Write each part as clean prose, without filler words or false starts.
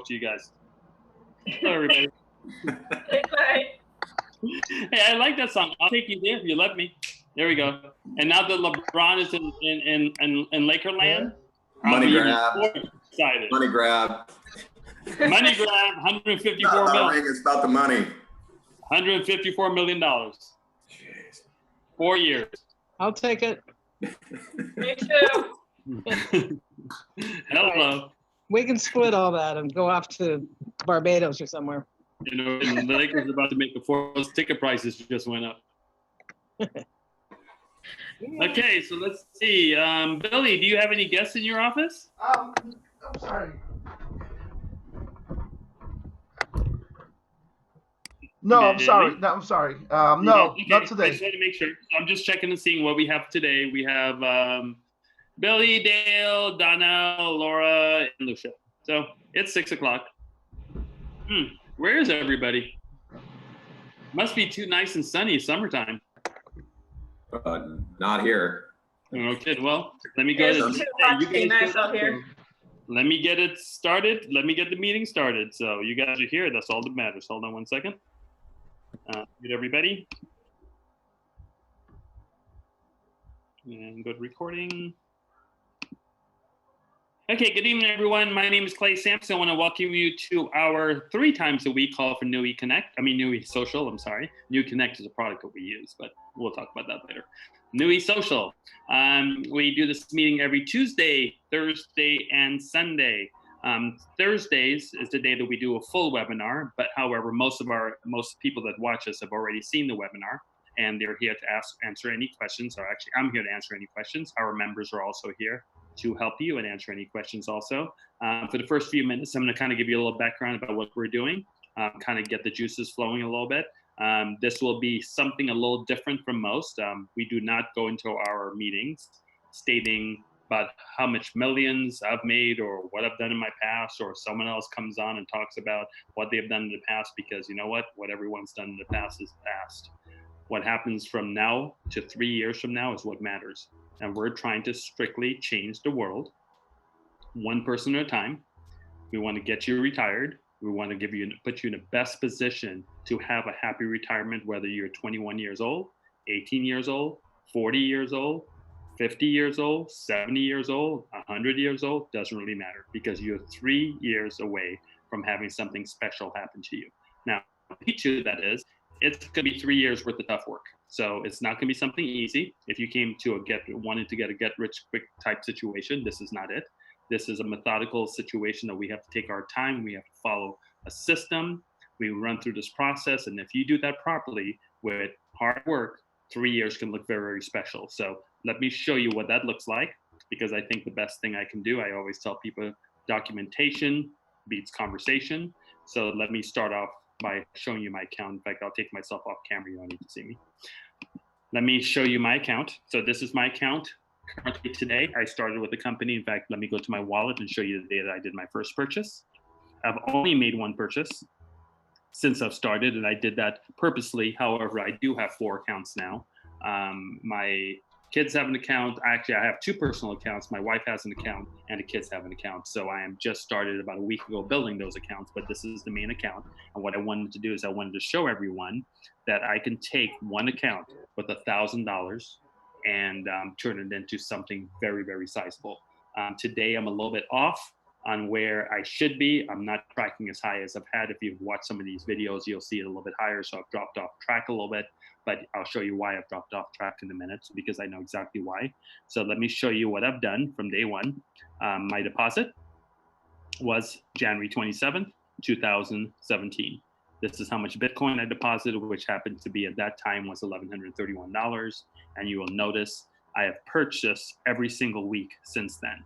to you guys. Hello, everybody. Bye. Hey, I like that song. I'll take you there if you let me. There we go. And now that LeBron is in Lakerland, Money grab. Excited. Money grab. Money grab. 154 million. It's about the money. $154 million. Jeez. 4 years. I'll take it. Me too. Hello. We can split all that and go off to Barbados or somewhere. You know, and the Lakers are about to make the those ticket prices just went up. Okay, so let's see. Billy, do you have any guests in your office? I'm sorry. No, I'm sorry. No, I'm sorry. No, okay. not today. I just wanted to make sure. I'm just checking and seeing what we have today. We have Billy, Dale, Donna, Laura, and Lucia. So it's 6 o'clock. Where is everybody? Must be too nice and sunny, summertime. Not here. Okay, well, let me go ahead and nice out here. let me get it started. Let me get the meeting started. So you guys are here. That's all that matters. Hold on one second. Good, everybody. And go to recording. Okay, good evening, everyone. My name is Clay Sampson. I want to welcome you to our 3 times a week call for New Connect. New Social, I'm sorry. New Connect is a product that we use, but we'll talk about that later. New Social. We do this meeting every Tuesday, Thursday, and Sunday. Thursdays is the day that we do a full webinar, but however, most people that watch us have already seen the webinar, and they're here to answer any questions, or actually, I'm here to answer any questions. Our members are also here to help you and answer any questions also. For the first few minutes, I'm going to kind of give you a little background about what we're doing, kind of get the juices flowing a little bit. This will be something a little different from most. We do not go into our meetings stating about how much millions I've made or what I've done in my past, or someone else comes on and talks about what they've done in the past, because you know what everyone's done in the past is past. What happens from now to 3 years from now is what matters. And we're trying to strictly change the world, one person at a time. We want to get you retired. We want to put you in the best position to have a happy retirement, whether you're 21 years old, 18 years old, 40 years old, 50 years old, 70 years old, 100 years old, doesn't really matter, because you're 3 years away from having something special happen to you. Now, to that is, it's going to be 3 years worth of tough work. So it's not going to be something easy. If you came to wanted to get a get rich quick type situation, this is not it. This is a methodical situation that we have to take our time. We have to follow a system. We run through this process. And if you do that properly with hard work, 3 years can look very, very special. So let me show you what that looks like, because I think the best thing I can do, I always tell people, documentation beats conversation. So let me start off by showing you my account. In fact, I'll take myself off camera. You don't need to see me. Let me show you my account. So this is my account. Currently today, I started with the company. In fact, let me go to my wallet and show you the day that I did my first purchase. I've only made one purchase since I've started, and I did that purposely. However, I do have 4 accounts now. My kids have an account. Actually, I have 2 personal accounts. My wife has an account, and the kids have an account. So I am just started about a week ago building those accounts, but this is the main account. And what I wanted to do is I wanted to show everyone that I can take one account with $1,000 and turn it into something very, very sizable. Today, I'm a little bit off on where I should be. I'm not tracking as high as I've had. If you've watched some of these videos, you'll see it a little bit higher. So I've dropped off track a little bit, but I'll show you why I've dropped off track in a minute, because I know exactly why. So let me show you what I've done from day one. My deposit was January 27th, 2017. This is how much Bitcoin I deposited, which happened to be at that time was $1,131. And you will notice I have purchased every single week since then.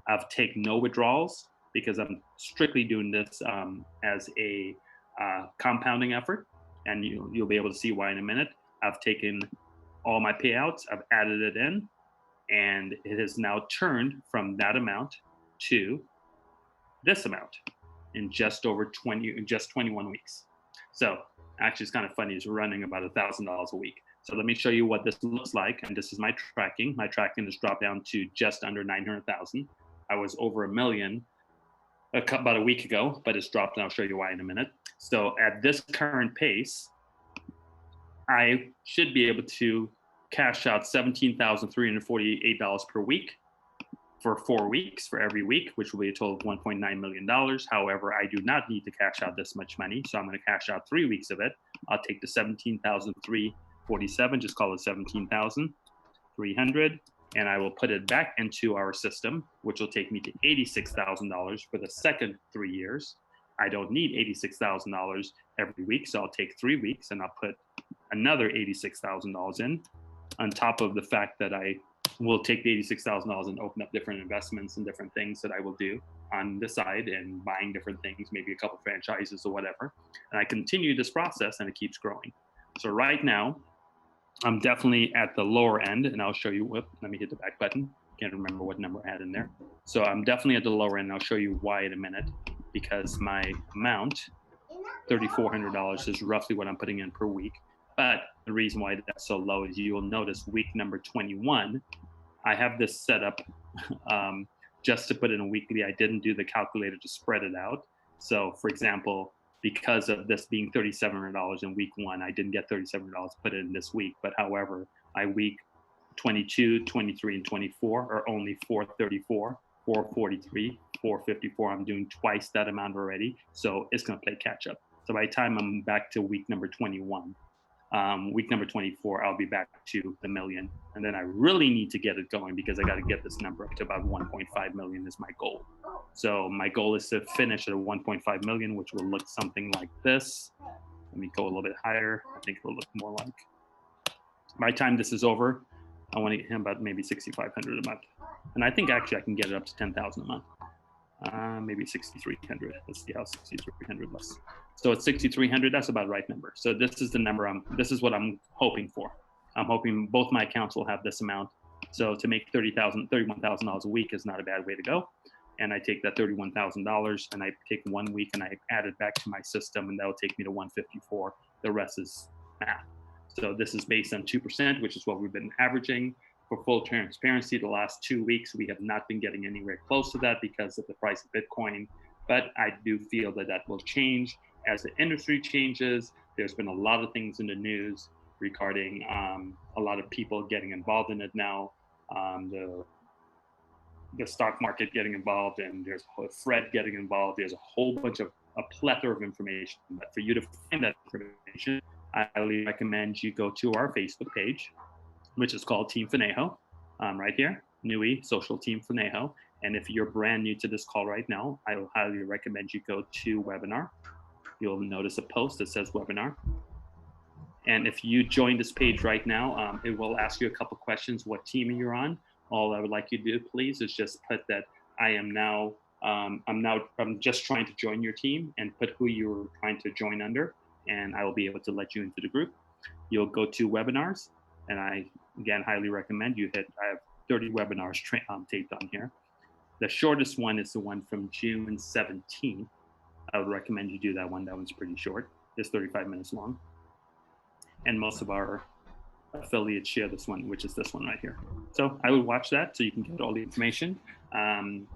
I've taken no withdrawals because I'm strictly doing this as a compounding effort. And you'll be able to see why in a minute. I've taken all my payouts, I've added it in, and it has now turned from that amount to this amount in just 21 weeks. So actually, it's kind of funny. It's running about $1,000 a week. So let me show you what this looks like. And this is my tracking. My tracking has dropped down to just under 900,000. I was over 1 million about a week ago, but it's dropped, and I'll show you why in a minute. So at this current pace, I should be able to cash out $17,348 per week for 4 weeks, for every week, which will be a total of $1.9 million. However, I do not need to cash out this much money, so I'm going to cash out 3 weeks of it. I'll take the $17,347, just call it $17,300, and I will put it back into our system, which will take me to $86,000 for the second 3 years. I don't need $86,000 every week, so I'll take 3 weeks and I'll put another $86,000 in, on top of the fact that I will take the $86,000 and open up different investments and different things that I will do on the side and buying different things, maybe a couple franchises or whatever. And I continue this process and it keeps growing. So right now, I'm definitely at the lower end, and I'll show you what, let me hit the back button. Can't remember what number I had in there. So I'm definitely at the lower end. I'll show you why in a minute, because my amount, $3,400, is roughly what I'm putting in per week. But the reason why that's so low is you will notice week number 21, I have this set up just to put in a weekly. I didn't do the calculator to spread it out. So for example, because of this being $3,700 in week 1, I didn't get $3,700 put in this week. But however, week 22, 23, and 24 are only $434, $443, $454. I'm doing twice that amount already. So it's going to play catch up. So by the time I'm back to week number 21, week number 24, I'll be back to the million. And then I really need to get it going because I got to get this number up to about 1.5 million is my goal. So my goal is to finish at 1.5 million, which will look something like this. Let me go a little bit higher. I think it'll look more like, by the time this is over, I want to get him about maybe 6,500 a month. And I think actually I can get it up to 10,000 a month. Maybe 6,300. Let's see how 6,300 looks. So at 6,300, that's about the right number. So this is the number this is what I'm hoping for. I'm hoping both my accounts will have this amount. So to make $31,000 a week is not a bad way to go. And I take that $31,000 and I take 1 week and I add it back to my system, and that'll take me to 154. The rest is math. So this is based on 2%, which is what we've been averaging. For full transparency, the last 2 weeks, we have not been getting anywhere close to that because of the price of Bitcoin. But I do feel that that will change as the industry changes. There's been a lot of things in the news regarding a lot of people getting involved in it now. The stock market getting involved, and there's Fred getting involved. There's a whole bunch of a plethora of information. But for you to find that information, I highly recommend you go to our Facebook page, which is called Team Finejo, right here, Nui Social Team Finejo. And if you're brand new to this call right now, I will highly recommend you go to webinar. You'll notice a post that says webinar. And if you join this page right now, it will ask you a couple questions, what team you're on. All I would like you to do, please, is just put that I'm just trying to join your team, and put who you're trying to join under, and I will be able to let you into the group. You'll go to webinars, and I, again, highly recommend you I have 30 webinars taped on here. The shortest one is the one from June 17th. I would recommend you do that one. That one's pretty short. It's 35 minutes long. And most of our affiliates share this one, which is this one right here. So I would watch that so you can get all the information. And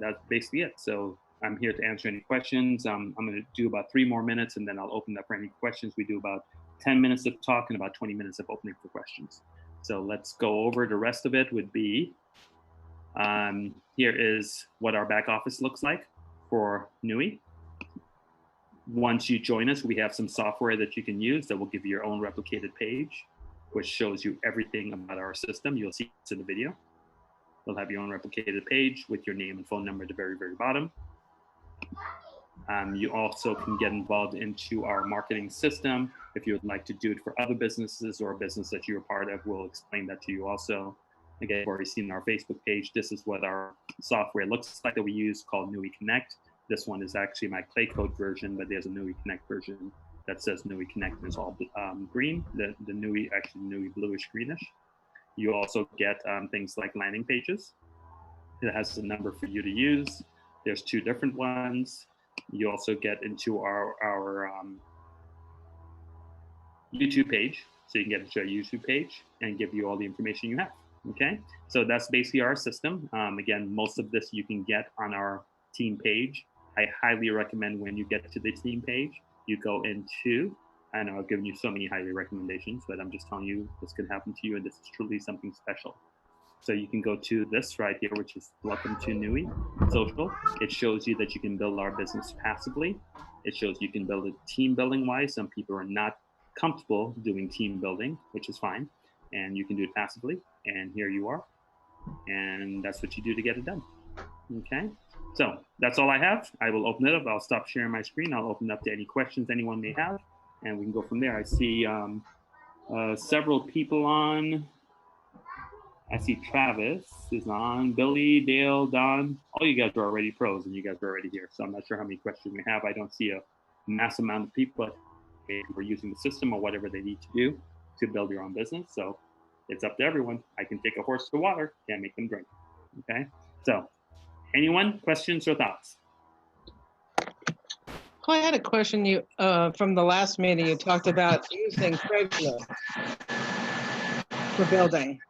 that's basically it. So I'm here to answer any questions. I'm going to do about 3 more minutes, and then I'll open up for any questions. We do about 10 minutes of talk and about 20 minutes of opening for questions. So let's go over the rest of it. Would be, here is what our back office looks like for Nui. Once you join us, we have some software that you can use that will give you your own replicated page, which shows you everything about our system. You'll see this in the video. You'll have your own replicated page with your name and phone number at the very, very bottom. You also can get involved into our marketing system. If you would like to do it for other businesses or a business that you're a part of, we'll explain that to you also. Again, you've already seen our Facebook page. This is what our software looks like that we use, called Nui Connect. This one is actually my Clay Code version, but there's a Nui Connect version that says Nui Connect, and it's all green. The Nui, actually Nui bluish greenish. You also get things like landing pages. It has a number for you to use. There's 2 different ones. You also get into our YouTube page, so you can get into our YouTube page and give you all the information you have. Okay, so that's basically our system. Again, most of this you can get on our team page. I highly recommend when you get to the team page, you go into, I know I've given you so many highly recommendations, but I'm just telling you this could happen to you, and this is truly something special. So you can go to this right here, which is Welcome to Nui Social. It shows you that you can build our business passively. It shows you can build it team building wise. Some people are not comfortable doing team building, which is fine. And you can do it passively. And here you are. And that's what you do to get it done. Okay. So that's all I have. I will open it up. I'll stop sharing my screen. I'll open it up to any questions anyone may have. And we can go from there. I see several people on. I see Travis is on, Billy, Dale, Don. All you guys are already pros, and you guys are already here. So I'm not sure how many questions we have. I don't see a mass amount of people, but we're using the system or whatever they need to do to build your own business. So it's up to everyone. I can take a horse to water, can't make them drink. Okay. So anyone, questions or thoughts? I had a question from the last meeting. You talked about using Craigslist for building.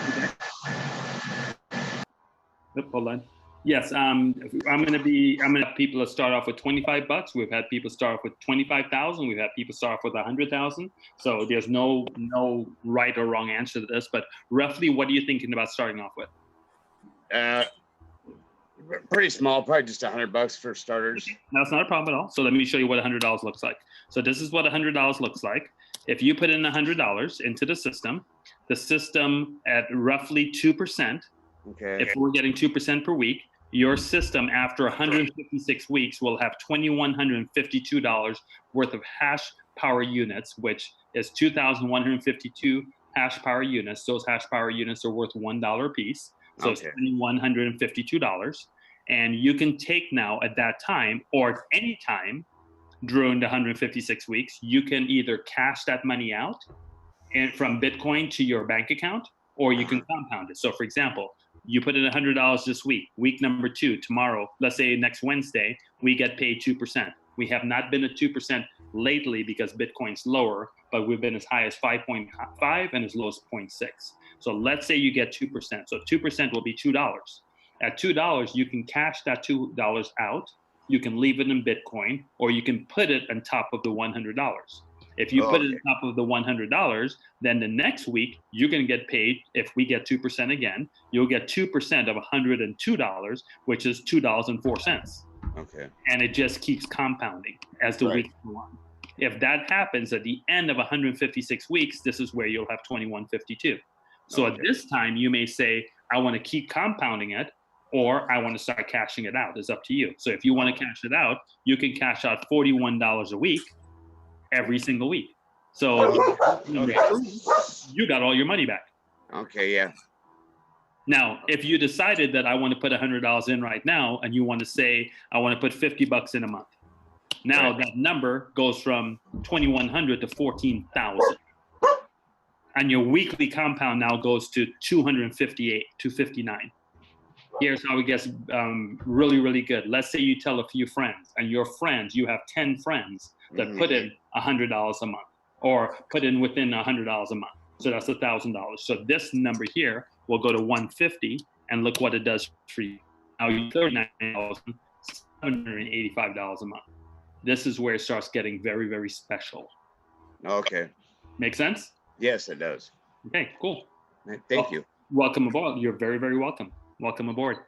Okay. Oop, hold on. Yes, I'm gonna have people start off with $25. We've had people start off with 25,000. We've had people start off with 100,000. So there's no right or wrong answer to this. But roughly, what are you thinking about starting off with? Pretty small, probably just $100 for starters. That's not a problem at all. So let me show you what $100 looks like. So this is what $100 looks like. If you put in $100 into the system at roughly 2%, okay. If we're getting 2% per week, your system after 156 weeks will have $2,152 worth of hash power units, which is 2,152 hash power units. Those hash power units are worth $1 a piece. So Okay. it's $2,152. And you can take now at that time or at any time during the 156 weeks, you can either cash that money out and from Bitcoin to your bank account, or you can compound it. So for example, you put in $100 this week, week number 2, tomorrow, let's say next Wednesday, we get paid 2%. We have not been at 2% lately because Bitcoin's lower, but we've been as high as 5.5 and as low as 0.6. So let's say you get 2%. So 2% will be $2. At $2, you can cash that $2 out. You can leave it in Bitcoin, or you can put it on top of the $100. If you put it on top of the $100, then the next week you're going to get paid. If we get 2% again, you'll get 2% of $102, which is $2.04. Okay. And it just keeps compounding as the weeks go on. If that happens at the end of 156 weeks, this is where you'll have 2152. So at this time, you may say, I want to keep compounding it, or I want to start cashing it out. It's up to you. So if you want to cash it out, you can cash out $41 a week every single week. So you got all your money back. Okay, yeah. Now, if you decided that I want to put $100 in right now, and you want to say, I want to put $50 in a month. Now that number goes from 2,100 to 14,000. And your weekly compound now goes to 258, 259. Here's how it gets really, really good. Let's say you tell a few friends, and your friends, you have 10 friends that put in $100 a month, or put in within $100 a month. So that's $1,000. So this number here will go to 150, and look what it does for you. Now you're $39,785 a month. This is where it starts getting very, very special. Okay. Make sense? Yes, it does. Okay, cool. Thank you. Welcome aboard. You're very, very welcome. Welcome aboard.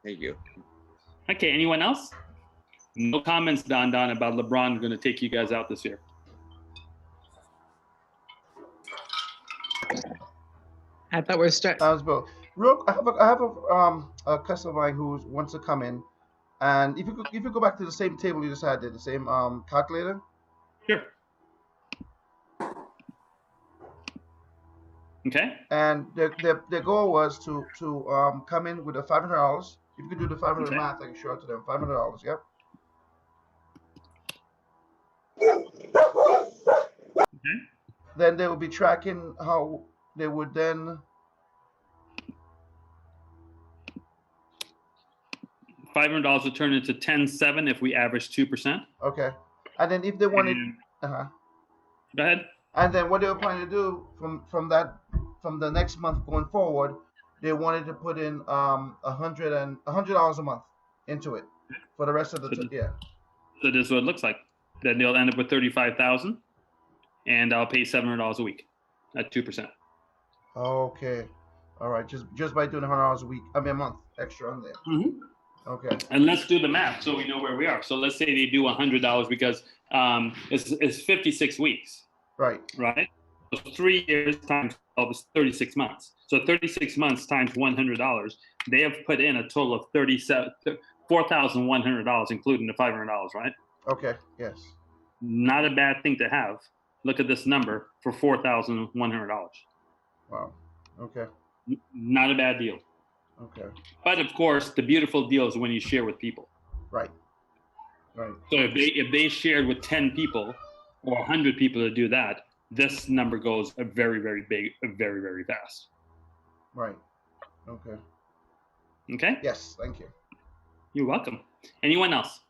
Thank you. Okay, anyone else? No comments, Don, about LeBron going to take you guys out this year. I thought we were starting. Real, I have a customer of mine who wants to come in, and if you go back to the same table you just had there, the same calculator. Sure. Okay. And their goal was to come in with the $500. If you could do the 500 math, I can show it to them. $500. Yep. Okay. Then they will be tracking how they would then. $500 would turn into 10.7 if we average 2%. Okay. And then if they wanted, Go ahead. And then what they were planning to do from the next month going forward, they wanted to put in $100 a month into it. For the rest of the, yeah. So this is what it looks like. Then they'll end up with 35,000, and I'll pay $700 a week at 2%. Okay. All right. Just by doing $100 a week, I mean a month extra on there. Mm-hmm. Okay. And let's do the math so we know where we are. So let's say they do $100 because it's 56 weeks, Right. right? So 3 years times 12 is 36 months. So 36 months times $100, they have put in a total of $4,100, including the $500, right? Okay. Yes. Not a bad thing to have. Look at this number for $4,100. Wow. Okay. Not a bad deal. Okay. But of course, the beautiful deal is when you share with people. Right. Right. So if they shared with 10 people or 100 people to do that, this number goes a very, very big, very, very fast. Right. Okay. Okay? Yes. Thank you. You're welcome. Anyone else?